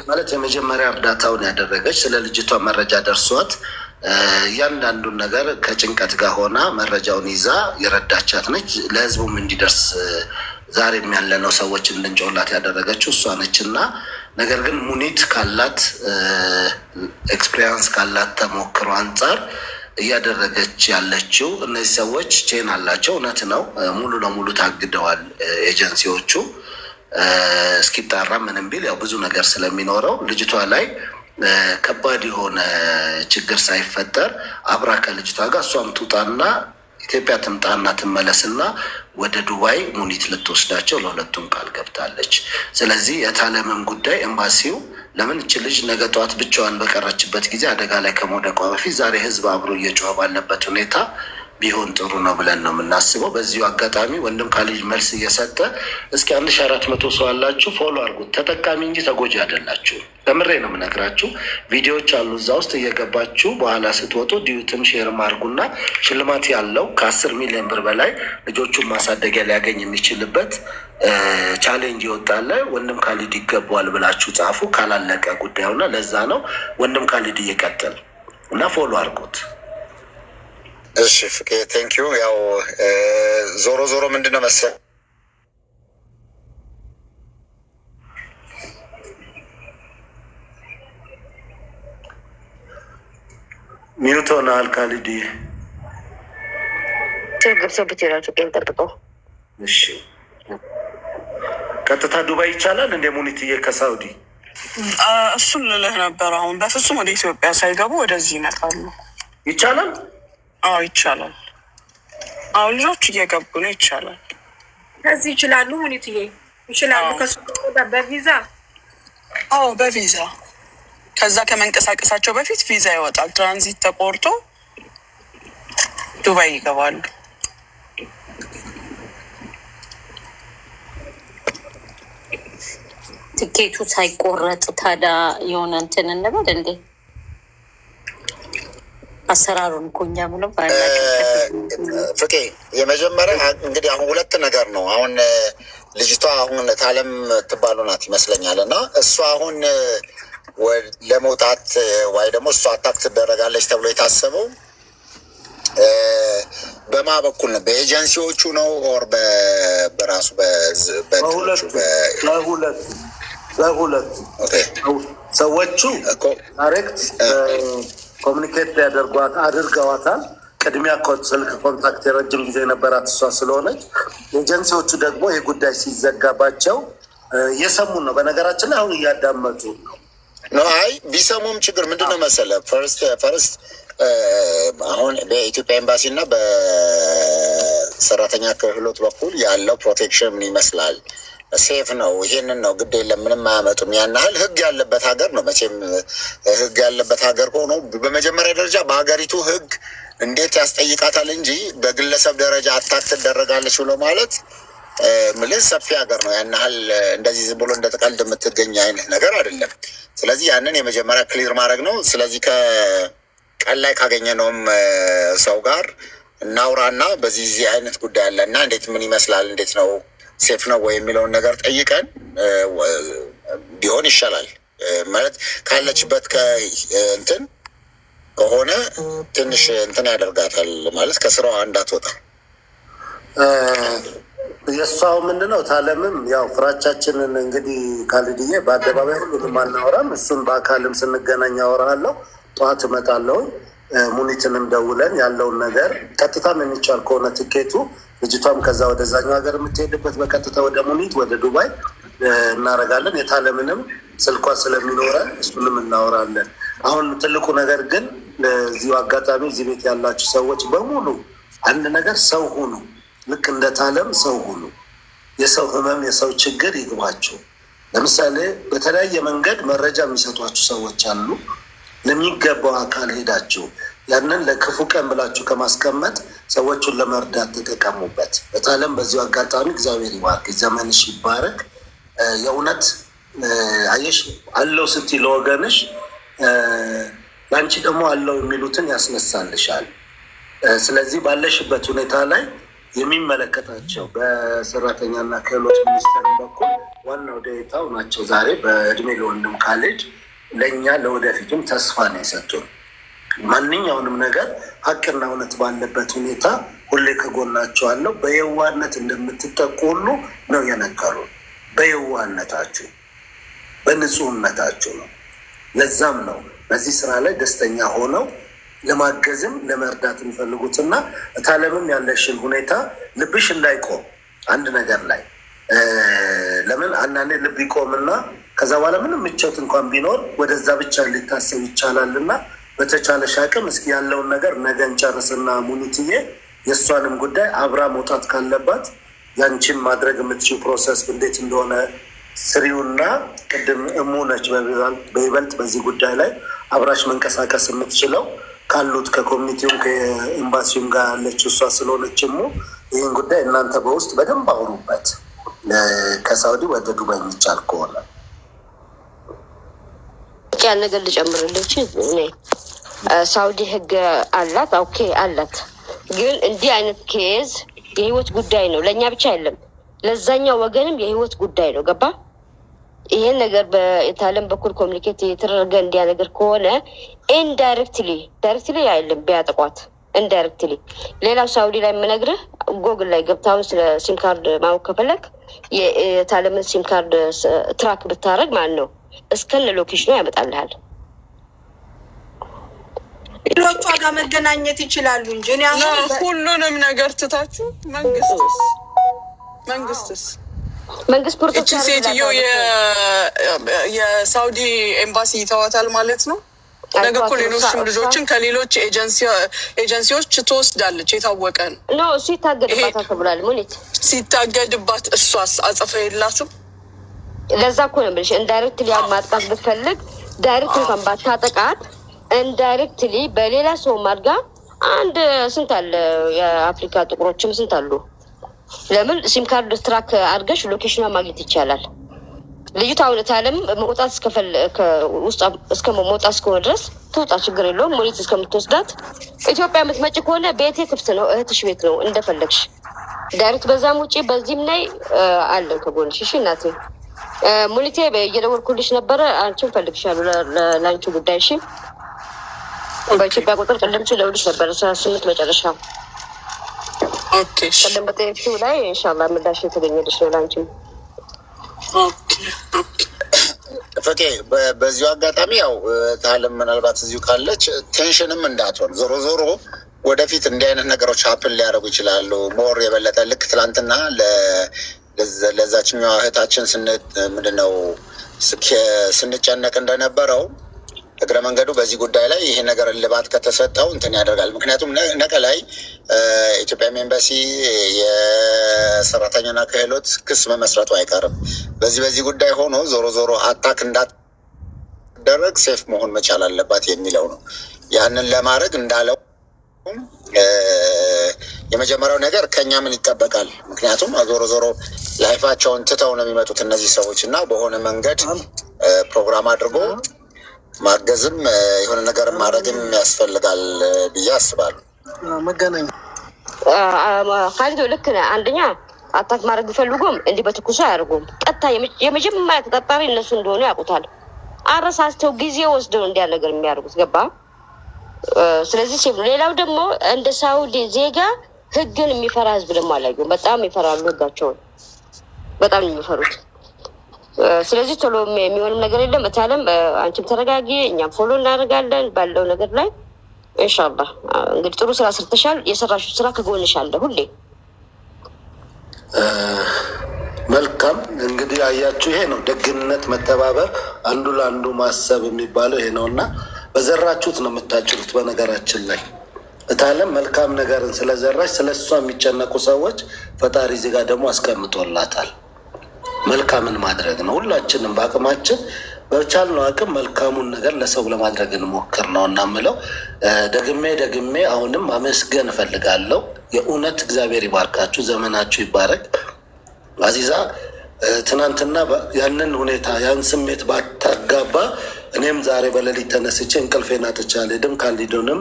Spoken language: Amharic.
ማለት የመጀመሪያ እርዳታውን ያደረገች ስለ ልጅቷ መረጃ ደርሷት እያንዳንዱን ነገር ከጭንቀት ጋር ሆና መረጃውን ይዛ የረዳቻት ነች። ለህዝቡም እንዲደርስ ዛሬም ያለነው ሰዎች እንድንጮላት ያደረገችው እሷ ነች። እና ነገር ግን ሙኒት ካላት ኤክስፔሪንስ ካላት ተሞክሮ አንጻር እያደረገች ያለችው እነዚህ ሰዎች ቼን አላቸው። እውነት ነው፣ ሙሉ ለሙሉ ታግደዋል ኤጀንሲዎቹ። እስኪጣራ ምንም ቢል ያው ብዙ ነገር ስለሚኖረው ልጅቷ ላይ ከባድ የሆነ ችግር ሳይፈጠር አብራ ከልጅቷ ጋር እሷም ትውጣና ኢትዮጵያ ትምጣና ትመለስና ወደ ዱባይ ሙኒት ልትወስዳቸው ለሁለቱም ቃል ገብታለች። ስለዚህ የታለምን ጉዳይ ኤምባሲው ለምን እች ልጅ ነገ ጠዋት ብቻዋን በቀረችበት ጊዜ አደጋ ላይ ከመውደቋ በፊት ዛሬ ህዝብ አብሮ እየጮኸ ባለበት ሁኔታ ቢሆን ጥሩ ነው ብለን ነው የምናስበው። በዚሁ አጋጣሚ ወንድም ካሊድ መልስ እየሰጠ እስኪ 1400 ሰው አላችሁ ፎሎ አድርጉት። ተጠቃሚ እንጂ ተጎጂ አይደላችሁ። ከምሬ ነው የምነግራችሁ። ቪዲዮዎች አሉ እዛ ውስጥ እየገባችሁ በኋላ ስትወጡ ዲዩትም ሼርም አድርጉና ሽልማት ያለው ከ10 ሚሊዮን ብር በላይ ልጆቹን ማሳደጊያ ሊያገኝ የሚችልበት ቻሌንጅ ይወጣለ። ወንድም ካሊድ ይገባዋል ብላችሁ ጻፉ። ካላለቀ ጉዳዩና ለዛ ነው ወንድም ካሊድ እየቀጥል እና ፎሎ አድርጉት። እሺ ፍቄ ቴንኪዩ። ያው ዞሮ ዞሮ ምንድነው መሰለህ ሚውቶና አልካሊዲ ገብሰበት ይላል። ፍቄን ጠብቆ እሺ፣ ቀጥታ ዱባይ ይቻላል እንደ ሙኒትዬ ከሳውዲ እሱን ልልህ ነበር። አሁን በፍጹም ወደ ኢትዮጵያ ሳይገቡ ወደዚህ ይመጣሉ። ይቻላል? አዎ ይቻላል። አሁን ልጆች እየገቡ ነው። ይቻላል። ከዚህ ይችላሉ። ሙኒትዬ ይችላሉ። ከሱ በቪዛ አዎ በቪዛ ከዛ ከመንቀሳቀሳቸው በፊት ቪዛ ይወጣል። ትራንዚት ተቆርጦ ዱባይ ይገባሉ። ትኬቱ ሳይቆረጥ ታዲያ የሆነ እንትን እንበል እንዴ? አሰራሩን ኮኛ ብሎ ፍቄ የመጀመሪያ እንግዲህ አሁን ሁለት ነገር ነው። አሁን ልጅቷ አሁን ታለም ትባሉ ናት ይመስለኛል። እና እሷ አሁን ለመውጣት ወይ ደግሞ እሷ አታክ ትደረጋለች ተብሎ የታሰበው በማ በኩል ነው? በኤጀንሲዎቹ ነው ኦር በራሱ በሁለቱ ሰዎቹ ዳይሬክት ኮሚኒኬት ያደርጓት አድርገዋታል። ቅድሚያ ስልክ ኮንታክት የረጅም ጊዜ የነበራት እሷ ስለሆነች፣ ኤጀንሲዎቹ ደግሞ ይህ ጉዳይ ሲዘጋባቸው እየሰሙን ነው። በነገራችን ላይ አሁን እያዳመጡ ነው። አይ ቢሰሙም ችግር ምንድነው መሰለህ፣ ፈርስት አሁን በኢትዮጵያ ኤምባሲ እና በሰራተኛ ክህሎት በኩል ያለው ፕሮቴክሽን ምን ይመስላል? ሴፍ ነው። ይሄንን ነው ግድ የለም ምንም አያመጡም። ያን ያህል ህግ ያለበት ሀገር ነው። መቼም ህግ ያለበት ሀገር ሆኖ በመጀመሪያ ደረጃ በሀገሪቱ ህግ እንዴት ያስጠይቃታል እንጂ በግለሰብ ደረጃ አታክ ትደረጋለች ብሎ ማለት ምልህ ሰፊ ሀገር ነው። ያን ያህል እንደዚህ ዝም ብሎ እንደተቀልድ የምትገኝ አይነት ነገር አይደለም። ስለዚህ ያንን የመጀመሪያ ክሊር ማድረግ ነው። ስለዚህ ከቀን ላይ ካገኘነውም ሰው ጋር እናውራና በዚህ አይነት ጉዳይ አለ እና እንዴት ምን ይመስላል እንዴት ነው ሴፍ ነው ወይ የሚለውን ነገር ጠይቀን ቢሆን ይሻላል። ማለት ካለችበት እንትን ከሆነ ትንሽ እንትን ያደርጋታል ማለት ከስራዋ እንዳትወጣ። የእሷው ምንድነው ታለምም ያው ፍራቻችንን እንግዲህ ካልድዬ በአደባባይ ሁሉንም አናወራም። እሱን በአካልም ስንገናኝ አወራለሁ። ጠዋት እመጣለሁ። ሙኒትንም ደውለን ያለውን ነገር ቀጥታም የሚቻል ከሆነ ትኬቱ ልጅቷም ከዛ ወደዛኛው ሀገር የምትሄድበት በቀጥታ ወደ ሙኒት ወደ ዱባይ እናደርጋለን። የታለምንም ስልኳ ስለሚኖረን እሱንም እናወራለን። አሁን ትልቁ ነገር ግን ለዚሁ አጋጣሚ እዚህ ቤት ያላችሁ ሰዎች በሙሉ አንድ ነገር ሰው ሁኑ። ልክ እንደ ታለም ሰው ሁኑ። የሰው ህመም የሰው ችግር ይግባችሁ። ለምሳሌ በተለያየ መንገድ መረጃ የሚሰጧችሁ ሰዎች አሉ። ለሚገባው አካል ሄዳችሁ ያንን ለክፉ ቀን ብላችሁ ከማስቀመጥ ሰዎቹን ለመርዳት ተጠቀሙበት። በታለም በዚሁ አጋጣሚ እግዚአብሔር ይባርክ፣ ዘመንሽ ይባረክ። የእውነት አየሽ አለው ስትይ ለወገንሽ ለአንቺ ደግሞ አለው የሚሉትን ያስነሳልሻል። ስለዚህ ባለሽበት ሁኔታ ላይ የሚመለከታቸው በሰራተኛና ክህሎት ሚኒስቴር በኩል ዋናው ዴታው ናቸው። ዛሬ በእድሜ ለወንድም ካሌጅ ለእኛ ለወደፊቱም ተስፋ ነው የሰጡን። ማንኛውንም ነገር ሀቅና እውነት ባለበት ሁኔታ ሁሌ ከጎናቸው አለው። በየዋህነት እንደምትጠቁ ሁሉ ነው የነገሩን። በየዋህነታችሁ በንጹህነታችሁ ነው። ለዛም ነው በዚህ ስራ ላይ ደስተኛ ሆነው ለማገዝም ለመርዳት የሚፈልጉትና እታለምም ያለሽን ሁኔታ ልብሽ እንዳይቆም አንድ ነገር ላይ ለምን አንዳንዴ ልብ ይቆምና ከዛ በኋላ ምንም ምቾት እንኳን ቢኖር ወደዛ ብቻ ሊታሰብ ይቻላልና በተቻለሽ አቅም እስኪ ያለውን ነገር ነገ እንጨርስና ሙኒትዬ የእሷንም ጉዳይ አብራ መውጣት ካለባት ያንቺን ማድረግ የምትችው ፕሮሰስ እንዴት እንደሆነ ስሪውና ቅድም እሙነች በይበልጥ በዚህ ጉዳይ ላይ አብራሽ መንቀሳቀስ የምትችለው ካሉት ከኮሚኒቲውም ከኤምባሲውም ጋር ያለችው እሷ ስለሆነች ይህን ጉዳይ እናንተ በውስጥ በደንብ አውሩበት። ከሳውዲ ወደ ዱባይ የሚቻል ከሆነ ያን ነገር ልጨምርልች። ሳውዲ ህግ አላት፣ ኦኬ አላት። ግን እንዲህ አይነት ኬዝ የህይወት ጉዳይ ነው፣ ለእኛ ብቻ አይደለም፣ ለዛኛው ወገንም የህይወት ጉዳይ ነው። ገባ? ይሄን ነገር በኢታሊያን በኩል ኮሚኒኬት የተደረገ እንዲያ ነገር ከሆነ ኢንዳይሬክትሊ ዳይሬክትሊ አይደለም ቢያጠቋት ኢንዳይሬክትሊ። ሌላው ሳውዲ ላይ የምነግርህ ጎግል ላይ ገብታውን ስለ ሲም ካርድ ማወቅ ከፈለግ የኢታሊያን ሲም ካርድ ትራክ ብታረግ ማለት ነው እስከነ ሎኬሽኑ ያመጣልሃል። ሌሎቿ ጋር መገናኘት ይችላሉ እንጂ እኔ አሁን ሁሉንም ነገር ትታችሁ መንግስትስ መንግስት ፕሮቶኮል ሴትዮ የሳውዲ ኤምባሲ ይተዋታል ማለት ነው። ነገ እኮ ሌሎችም ልጆችን ከሌሎች ኤጀንሲዎች ትወስዳለች። የታወቀ ነው። እሱ ይታገድባታል ተብሏል። ሙኒት ሲታገድባት እሷስ አጸፋ የላትም። ለዛ እኮ ነው የምልሽ ኢንዳይሬክትሊ ማጥቃት ብትፈልግ ዳይሬክት እንኳን ባታጠቃት ኢንዳይሬክትሊ በሌላ ሰው ማድጋ አንድ ስንት አለ የአፍሪካ ጥቁሮችም ስንት አሉ። ለምን ሲም ካርድ ትራክ አድርገሽ ሎኬሽኗ ማግኘት ይቻላል። ልጅቷ እውነት አለም መውጣት እስከ መውጣት እስከሆነ ድረስ ትውጣ፣ ችግር የለውም። ሙኒት እስከምትወስዳት ኢትዮጵያ የምትመጪ ከሆነ ቤቴ ክፍት ነው፣ እህትሽ ቤት ነው፣ እንደፈለግሽ ዳይሬክት በዛም ውጪ በዚህም ላይ አለን ከጎንሽ። እሺ እናቴ ሙኒቴ እየደወልኩልሽ ነበረ። አንቺን ፈልግሻለሁ ለአንቺ ጉዳይ። እሺ በኢትዮጵያ ቁጥር ቅድም ደውልሽ ነበረ 38 መጨረሻ። ኦኬ ቀደም በጤፍው ላይ ኢንሻአላህ ምላሽ የተገኘልሽ ነው ላንቺ። ፍቄ በዚሁ አጋጣሚ ያው ታለም ምናልባት እዚሁ ካለች ቴንሽንም እንዳትሆን። ዞሮ ዞሮ ወደፊት እንዲህ አይነት ነገሮች ሀፕን ሊያደርጉ ይችላሉ። ሞር የበለጠ ልክ ትላንትና ለዛችኛዋ እህታችን ምንድነው ስንጨነቅ እንደነበረው እግረ መንገዱ በዚህ ጉዳይ ላይ ይሄ ነገር እልባት ከተሰጠው እንትን ያደርጋል። ምክንያቱም ነገ ላይ ኢትዮጵያ ኤምባሲ የሰራተኛና ክህሎት ክስ መመስረቱ አይቀርም። በዚህ ጉዳይ ሆኖ ዞሮ ዞሮ አታክ እንዳትደረግ ሴፍ መሆን መቻል አለባት የሚለው ነው። ያንን ለማድረግ እንዳለው የመጀመሪያው ነገር ከኛ ምን ይጠበቃል? ምክንያቱም ዞሮ ላይፋቸውን ትተው ነው የሚመጡት እነዚህ ሰዎች እና በሆነ መንገድ ፕሮግራም አድርጎ ማገዝም የሆነ ነገር ማድረግም ያስፈልጋል ብዬ አስባለሁ። መገናኛ ካሊዶ ልክ ነህ። አንደኛ አታክ ማድረግ ቢፈልጉም እንዲህ በትኩሱ አያደርጉም። ቀጥታ የመጀመሪያ ተጠርጣሪ እነሱ እንደሆኑ ያውቁታል። አረሳስተው ጊዜ ወስደው እንዲያ ነገር የሚያደርጉት ገባ። ስለዚህ ሌላው ደግሞ እንደ ሳውዲ ዜጋ ህግን የሚፈራ ህዝብ ደግሞ አላየሁም። በጣም ይፈራሉ፣ ህጋቸውን በጣም የሚፈሩት። ስለዚህ ቶሎ የሚሆንም ነገር የለም። እታለም አንቺም ተረጋጊ፣ እኛም ፎሎ እናደርጋለን ባለው ነገር ላይ ኢንሻአላህ። እንግዲህ ጥሩ ስራ ሰርተሻል። የሰራሽው ስራ ከጎንሽ አለ ሁሌ። መልካም እንግዲህ አያችሁ፣ ይሄ ነው ደግነት፣ መተባበር፣ አንዱ ለአንዱ ማሰብ የሚባለው ይሄ ነው እና በዘራችሁት ነው የምታጭሉት። በነገራችን ላይ እታለም መልካም ነገርን ስለዘራች ስለሷ የሚጨነቁ ሰዎች ፈጣሪ እዚህ ጋር ደግሞ አስቀምጦላታል። መልካምን ማድረግ ነው። ሁላችንም በአቅማችን በቻልነው አቅም መልካሙን ነገር ለሰው ለማድረግ እንሞክር ነው እና ምለው ደግሜ አሁንም አመስገን እፈልጋለሁ። የእውነት እግዚአብሔር ይባርካችሁ፣ ዘመናችሁ ይባረክ። አዚዛ ትናንትና ያንን ሁኔታ ያን ስሜት ባታጋባ እኔም ዛሬ በሌሊት ተነስቼ እንቅልፌን አጥቼ አልሄድም። ካሊዶንም